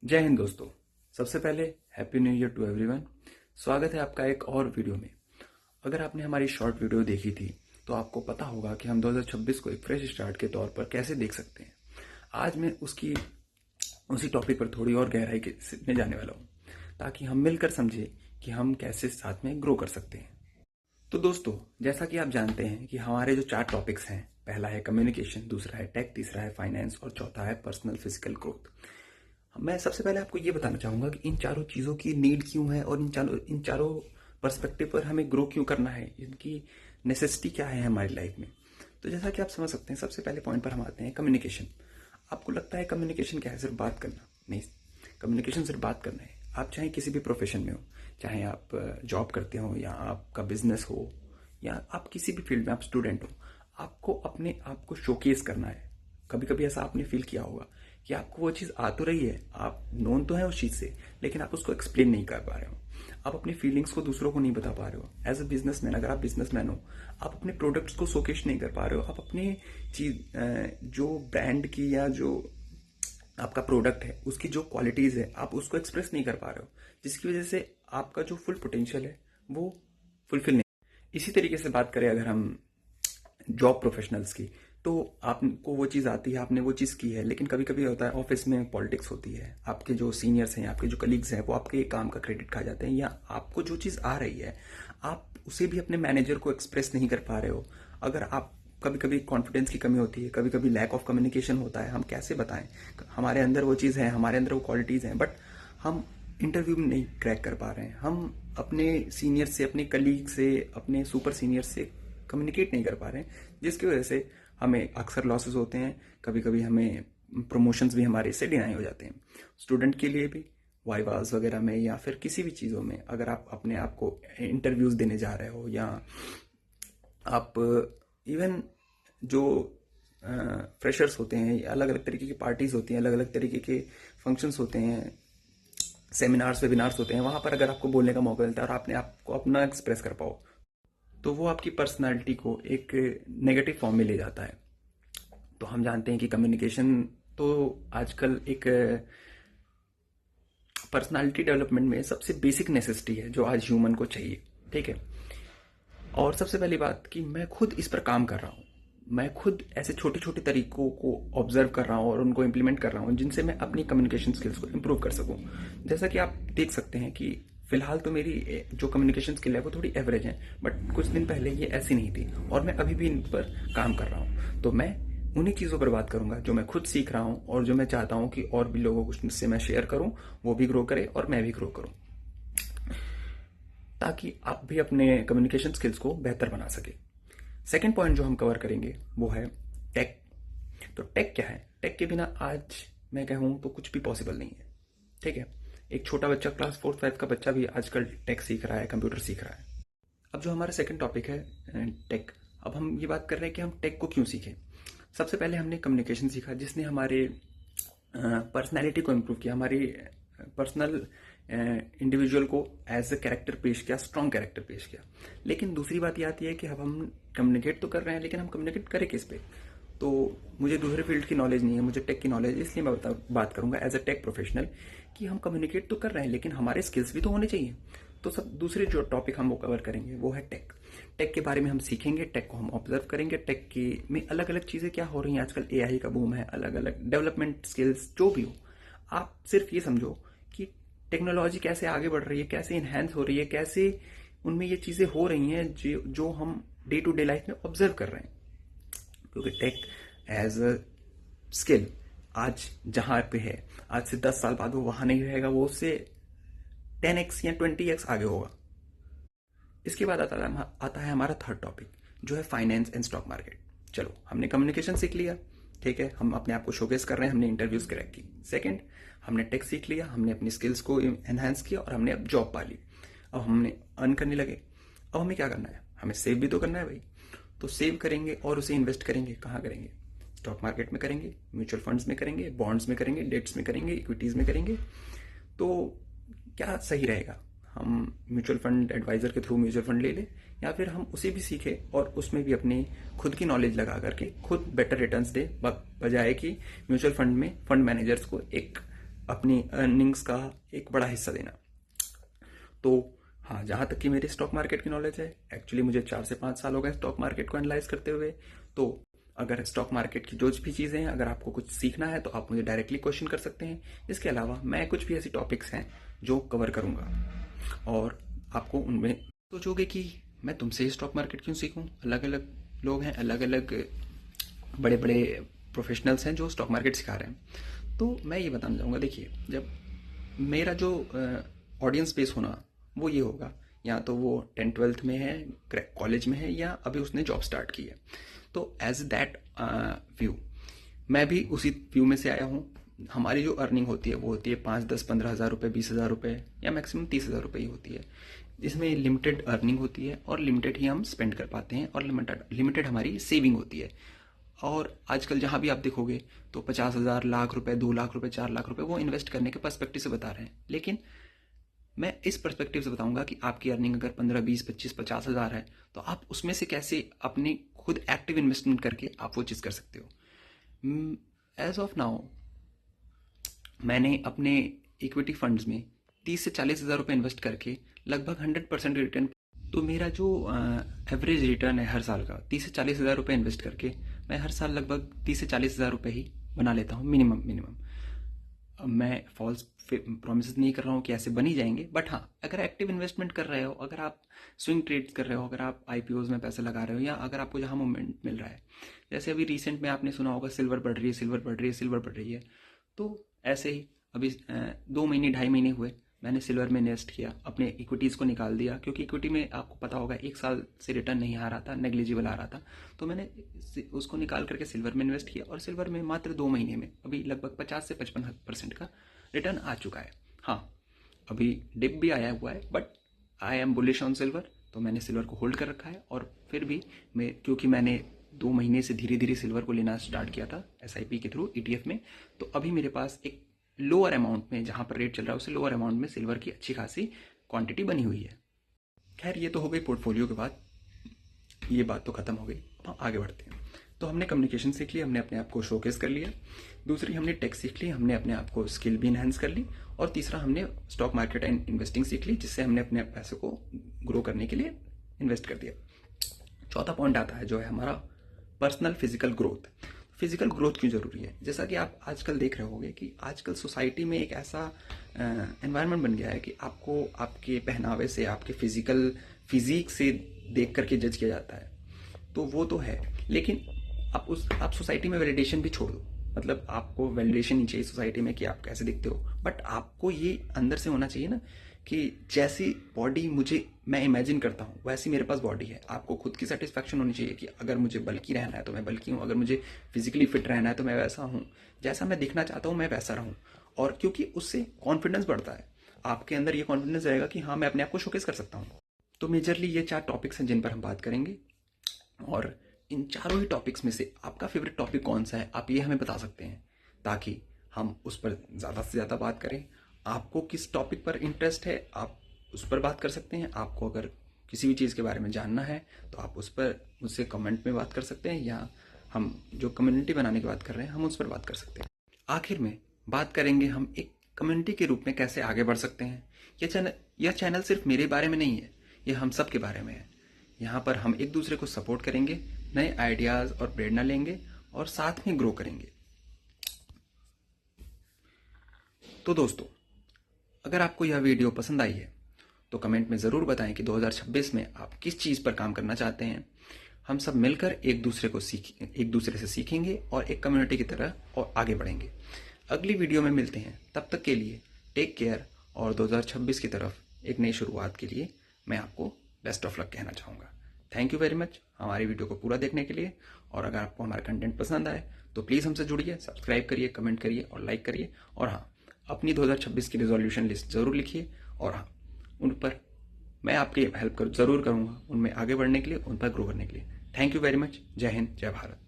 जय हिंद दोस्तों। सबसे पहले happy new year to everyone. स्वागत है आपका एक और वीडियो में। अगर आपने हमारी शॉर्ट वीडियो देखी थी तो आपको पता होगा कि हम 2026 को एक फ्रेश स्टार्ट के तौर पर कैसे देख सकते हैं। आज मैं उसी टॉपिक पर थोड़ी और गहराई में जाने वाला हूँ ताकि हम मिलकर समझे कि हम कैसे साथ में ग्रो कर सकते हैं। तो दोस्तों, जैसा कि आप जानते हैं कि हमारे जो 4 टॉपिक्स हैं, पहला है कम्युनिकेशन, दूसरा है टेक, तीसरा है फाइनेंस और चौथा है पर्सनल फिजिकल ग्रोथ। मैं सबसे पहले आपको ये बताना चाहूंगा कि इन चारों चीज़ों की नीड क्यों है और इन चारों पर्सपेक्टिव पर हमें ग्रो क्यों करना है, इनकी नेसेसिटी क्या है हमारी लाइफ में। तो जैसा कि आप समझ सकते हैं, सबसे पहले पॉइंट पर हम आते हैं कम्युनिकेशन। आपको लगता है कम्युनिकेशन क्या है? सिर्फ बात करना नहीं। कम्युनिकेशन सिर्फ बात करना है। आप चाहे किसी भी प्रोफेशन में हो, चाहे आप जॉब करते हो या आपका बिजनेस हो या आप किसी भी फील्ड में आप स्टूडेंट हो, आपको अपने आप को शोकेस करना है। कभी कभी ऐसा आपने फील किया होगा कि आपको वो चीज़ आ तो रही है, आप नोन तो है उस चीज़ से, लेकिन आप उसको एक्सप्लेन नहीं कर पा रहे हो। आप अपनी फीलिंग्स को दूसरों को नहीं बता पा रहे हो। एज अ बिजनेसमैन, अगर आप बिजनेसमैन हो, आप अपने प्रोडक्ट्स को शोकेस नहीं कर पा रहे हो। आप अपनी चीज जो ब्रांड की या जो आपका प्रोडक्ट है उसकी जो क्वालिटीज है आप उसको एक्सप्रेस नहीं कर पा रहे हो, जिसकी वजह से आपका जो फुल पोटेंशियल है वो फुलफिल नहीं। इसी तरीके से बात करें अगर हम जॉब प्रोफेशनल्स की, तो आपको वो चीज़ आती है, आपने वो चीज़ की है, लेकिन कभी कभी होता है ऑफिस में पॉलिटिक्स होती है। आपके जो सीनियर्स हैं, आपके जो कलीग्स हैं, वो आपके काम का क्रेडिट खा जाते हैं, या आपको जो चीज़ आ रही है आप उसे भी अपने मैनेजर को एक्सप्रेस नहीं कर पा रहे हो। अगर आप कभी कभी कॉन्फिडेंस की कमी होती है, कभी कभी लैक ऑफ कम्युनिकेशन होता है। हम कैसे बताएं? हमारे अंदर वो चीज़ है, हमारे अंदर वो क्वालिटीज़ हैं, बट हम इंटरव्यू में नहीं क्रैक कर पा रहे हैं। हम अपने सीनियर से, अपने कलीग से, अपने सुपर सीनियर से कम्युनिकेट नहीं कर पा रहे हैं, जिसकी वजह से हमें अक्सर लॉसेस होते हैं। कभी कभी हमें प्रमोशंस भी हमारे से डिनाई हो जाते हैं। स्टूडेंट के लिए भी वाइवाज वगैरह में या फिर किसी भी चीज़ों में अगर आप अपने आप को इंटरव्यूज देने जा रहे हो, या आप इवन जो फ्रेशर्स होते हैं, अलग अलग तरीके की पार्टीज होती हैं, अलग अलग तरीके के फंक्शंस होते हैं, सेमिनार्स वेबिनार्स होते हैं, वहां पर अगर आपको बोलने का मौका मिलता है और आपने आपको अपना एक्सप्रेस कर पाओ, तो वो आपकी पर्सनालिटी को एक नेगेटिव फॉर्म में ले जाता है। तो हम जानते हैं कि कम्युनिकेशन तो आजकल एक पर्सनालिटी डेवलपमेंट में सबसे बेसिक नेसेसिटी है जो आज ह्यूमन को चाहिए। ठीक है। और सबसे पहली बात कि मैं खुद इस पर काम कर रहा हूँ। मैं खुद ऐसे छोटे छोटे तरीकों को ऑब्जर्व कर रहा हूँ और उनको इम्प्लीमेंट कर रहा हूँ, जिनसे मैं अपनी कम्युनिकेशन स्किल्स को इम्प्रूव कर सकूँ। जैसा कि आप देख सकते हैं कि फिलहाल तो मेरी जो कम्युनिकेशन स्किल है वो थोड़ी एवरेज है, बट कुछ दिन पहले ये ऐसी नहीं थी और मैं अभी भी इन पर काम कर रहा हूँ। तो मैं उन्हीं चीज़ों पर बात करूंगा जो मैं खुद सीख रहा हूँ और जो मैं चाहता हूँ कि और भी लोगों को उससे मैं शेयर करूँ, वो भी ग्रो करे और मैं भी ग्रो करूँ, ताकि आप भी अपने कम्युनिकेशन स्किल्स को बेहतर बना सके। सेकेंड पॉइंट जो हम कवर करेंगे वो है टेक। तो टेक क्या है? टेक के बिना आज मैं कहूँ तो कुछ भी पॉसिबल नहीं है। ठीक है। एक छोटा बच्चा, क्लास 4th 5th का बच्चा भी आजकल टेक सीख रहा है, कंप्यूटर सीख रहा है। अब जो हमारा सेकंड टॉपिक है टेक, अब हम ये बात कर रहे हैं कि हम टेक को क्यों सीखें। सबसे पहले हमने कम्युनिकेशन सीखा, जिसने हमारे पर्सनैलिटी को इम्प्रूव किया, हमारी पर्सनल इंडिविजुअल को एज अ कैरेक्टर पेश किया, स्ट्रॉन्ग कैरेक्टर पेश किया। लेकिन दूसरी बात ये आती है कि अब हम कम्युनिकेट तो कर रहे हैं, लेकिन हम कम्युनिकेट करें किस पे? तो मुझे दूसरे फील्ड की नॉलेज नहीं है, मुझे टेक की नॉलेज, इसलिए मैं बात करूंगा एज अ टेक प्रोफेशनल कि हम कम्युनिकेट तो कर रहे हैं लेकिन हमारे स्किल्स भी तो होने चाहिए। तो सब दूसरे जो टॉपिक हम वो कवर करेंगे वो है टेक। टेक के बारे में हम सीखेंगे, टेक को हम ऑब्जर्व करेंगे, टेक के में अलग अलग चीज़ें क्या हो रही हैं। आजकल एआई का बूम है, अलग अलग डेवलपमेंट स्किल्स जो भी हो, आप सिर्फ ये समझो कि टेक्नोलॉजी कैसे आगे बढ़ रही है, कैसे इन्हेंस हो रही है, कैसे उनमें ये चीज़ें हो रही हैं जो हम डे टू डे लाइफ में ऑब्जर्व कर रहे हैं। क्योंकि टेक एज अ स्किल आज जहां पे है, आज से 10 साल बाद वो वहां नहीं रहेगा, वो उससे 10x या 20x आगे होगा। इसके बाद आता है हमारा थर्ड टॉपिक, जो है फाइनेंस एंड स्टॉक मार्केट। चलो, हमने कम्युनिकेशन सीख लिया, ठीक है, हम अपने आप को शोकेस कर रहे हैं, हमने इंटरव्यूज क्रैक की। सेकंड, हमने टेक सीख लिया, हमने अपनी स्किल्स को एनहांस किया और हमने अब जॉब पा ली। अब हमने अर्न करने लगे। अब हमें क्या करना है? हमें सेव भी तो करना है भाई। तो सेव करेंगे और उसे इन्वेस्ट करेंगे। कहाँ करेंगे? स्टॉक मार्केट में करेंगे, म्यूचुअल फंड्स में करेंगे, बॉन्ड्स में करेंगे, डेट्स में करेंगे, इक्विटीज में करेंगे। तो क्या सही रहेगा? हम म्यूचुअल फंड एडवाइजर के थ्रू म्यूचुअल फंड ले लें, या फिर हम उसे भी सीखें और उसमें भी अपनी खुद की नॉलेज लगा करके खुद बेटर रिटर्न्स दे, बजाय कि म्यूचुअल फंड में फंड मैनेजर्स को एक अपनी अर्निंग्स का एक बड़ा हिस्सा देना। तो हाँ, जहाँ तक कि मेरी स्टॉक मार्केट की नॉलेज है, एक्चुअली मुझे 4 से 5 साल हो गए स्टॉक मार्केट को एनालाइज करते हुए। तो अगर स्टॉक मार्केट की जो भी चीज़ें हैं, अगर आपको कुछ सीखना है तो आप मुझे डायरेक्टली क्वेश्चन कर सकते हैं। इसके अलावा मैं कुछ भी ऐसी टॉपिक्स हैं जो कवर करूँगा और आपको उनमें सोचोगे कि मैं तुमसे ही स्टॉक मार्केट क्यों सीखूं। अलग अलग लोग हैं, अलग अलग बड़े बड़े प्रोफेशनल्स हैं जो स्टॉक मार्केट सिखा रहे हैं। तो मैं ये बताना चाहूँगा, देखिए, जब मेरा जो ऑडियंस बेस होना वो ये होगा, या तो वो 10th-12th में है, कॉलेज में है, या अभी उसने जॉब स्टार्ट की है। तो एज दैट व्यू मैं भी उसी व्यू में से आया हूँ। हमारी जो अर्निंग होती है वो होती है 5, 10, 15 हज़ार रुपये, 20 हज़ार रुपये, या मैक्सिमम 30 हज़ार रुपये ही होती है। इसमें लिमिटेड अर्निंग होती है और लिमिटेड ही हम स्पेंड कर पाते हैं, और लिमिटेड हमारी सेविंग होती है। और आजकल जहाँ भी आप देखोगे तो 50 हज़ार, लाख रुपए, 2 लाख रुपए, 4 लाख रुपए वो इन्वेस्ट करने के पर्सपेक्टिव से बता रहे हैं। लेकिन मैं इस पर्सपेक्टिव से बताऊंगा कि आपकी अर्निंग अगर 15, 20, 25, 50 हज़ार है तो आप उसमें से कैसे अपनी खुद एक्टिव इन्वेस्टमेंट करके आप वो चीज़ कर सकते हो। एज ऑफ नाउ मैंने अपने इक्विटी फंड्स में 30 से 40 हज़ार रुपये इन्वेस्ट करके लगभग 100% रिटर्न। तो मेरा जो एवरेज रिटर्न है हर साल का, 30 से 40 हज़ार रुपये इन्वेस्ट करके मैं हर साल लगभग 30 से 40 हज़ार रुपये ही बना लेता हूँ, मिनिमम मिनिमम। अब मैं फॉल्स प्रॉमिसेस नहीं कर रहा हूँ कि ऐसे बन ही जाएंगे, बट हाँ, अगर एक्टिव इन्वेस्टमेंट कर रहे हो, अगर आप स्विंग ट्रेड्स कर रहे हो, अगर आप आईपीओज में पैसे लगा रहे हो, या अगर आपको जहाँ मूवमेंट मिल रहा है, जैसे अभी रिसेंट में आपने सुना होगा सिल्वर बढ़ रही है, सिल्वर बढ़ रही है, सिल्वर बढ़ रही है। तो ऐसे ही अभी 2 महीने 2.5 महीने हुए मैंने सिल्वर में इन्वेस्ट किया, अपने इक्विटीज़ को निकाल दिया, क्योंकि इक्विटी में आपको पता होगा 1 साल से रिटर्न नहीं आ रहा था, नेग्लिजिबल आ रहा था। तो मैंने उसको निकाल करके सिल्वर में इन्वेस्ट किया, और सिल्वर में मात्र 2 महीने में अभी लगभग 50 से 55% का रिटर्न आ चुका है। हाँ, अभी डिप भी आया हुआ है, but I am bullish on silver, तो मैंने सिल्वर को होल्ड कर रखा है। और फिर भी मैं, क्योंकि मैंने 2 महीने से धीरे धीरे सिल्वर को लेना स्टार्ट किया था SIP के थ्रू, ETF में, तो अभी मेरे पास एक लोअर अमाउंट में, जहाँ पर रेट चल रहा है उससे लोअर अमाउंट में सिल्वर की अच्छी खासी क्वांटिटी बनी हुई है। खैर, ये तो हो गई पोर्टफोलियो के बाद, ये बात तो खत्म हो गई। अब आगे बढ़ते हैं। तो हमने कम्युनिकेशन सीख लिया, हमने अपने आप को शोकेस कर लिया। दूसरी, हमने टेक सीख ली, हमने अपने आप को स्किल भी इनहेंस कर ली। और तीसरा, हमने स्टॉक मार्केट एंड इन्वेस्टिंग सीख ली, जिससे हमने अपने पैसे को ग्रो करने के लिए इन्वेस्ट कर दिया। चौथा पॉइंट आता है जो है हमारा personal physical growth. Physical growth क्यों जरूरी है? जैसा कि आप आजकल देख रहे होंगे कि आजकल सोसाइटी में एक ऐसा एनवायरनमेंट बन गया है कि आपको आपके पहनावे से, आपके फिजिक से देख करके जज किया जाता है। तो वो तो है, लेकिन आप सोसाइटी में वैलिडेशन भी छोड़ दो। मतलब आपको वैलिडेशन नहीं चाहिए सोसाइटी में कि आप कैसे दिखते हो, बट आपको ये अंदर से होना चाहिए ना कि जैसी बॉडी मैं इमेजिन करता हूँ वैसी मेरे पास बॉडी है। आपको खुद की सेटिस्फैक्शन होनी चाहिए कि अगर मुझे बल्की रहना है तो मैं बल्की हूँ, अगर मुझे फिजिकली फिट रहना है तो मैं वैसा हूँ, जैसा मैं दिखना चाहता हूँ मैं वैसा रहूँ। और क्योंकि उससे कॉन्फिडेंस बढ़ता है, आपके अंदर ये कॉन्फिडेंस रहेगा कि हाँ, मैं अपने आप को शोकेस कर सकता हूँ। तो मेजरली ये 4 टॉपिक्स हैं जिन पर हम बात करेंगे, और इन चारों ही टॉपिक्स में से आपका फेवरेट टॉपिक कौन सा है आप ये हमें बता सकते हैं, ताकि हम उस पर ज़्यादा से ज़्यादा बात करें। आपको किस टॉपिक पर इंटरेस्ट है आप उस पर बात कर सकते हैं। आपको अगर किसी भी चीज़ के बारे में जानना है तो आप उस पर मुझसे कमेंट में बात कर सकते हैं, या हम जो कम्युनिटी बनाने की बात कर रहे हैं हम उस पर बात कर सकते हैं। आखिर में बात करेंगे हम एक कम्युनिटी के रूप में कैसे आगे बढ़ सकते हैं। यह चैनल सिर्फ मेरे बारे में नहीं है, यह हम सब के बारे में है। यहाँ पर हम एक दूसरे को सपोर्ट करेंगे, नए आइडियाज़ और प्रेरणा लेंगे, और साथ में ग्रो करेंगे। तो दोस्तों, अगर आपको यह वीडियो पसंद आई है तो कमेंट में ज़रूर बताएं कि 2026 में आप किस चीज़ पर काम करना चाहते हैं। हम सब मिलकर एक दूसरे से सीखेंगे और एक कम्युनिटी की तरह और आगे बढ़ेंगे। अगली वीडियो में मिलते हैं, तब तक के लिए टेक केयर। और 2026 की तरफ एक नई शुरुआत के लिए मैं आपको बेस्ट ऑफ लक कहना चाहूँगा। थैंक यू वेरी मच हमारी वीडियो को पूरा देखने के लिए। और अगर आपको हमारा कंटेंट पसंद आए तो प्लीज़ हमसे जुड़िए, सब्सक्राइब करिए, कमेंट करिए और लाइक करिए। और हाँ, अपनी 2026 की रिजोल्यूशन लिस्ट ज़रूर लिखिए, और हाँ, उन पर मैं आपकी हेल्प ज़रूर करूँगा, उनमें आगे बढ़ने के लिए, उन पर ग्रो करने के लिए। Thank you very much. जय हिंद, जय भारत।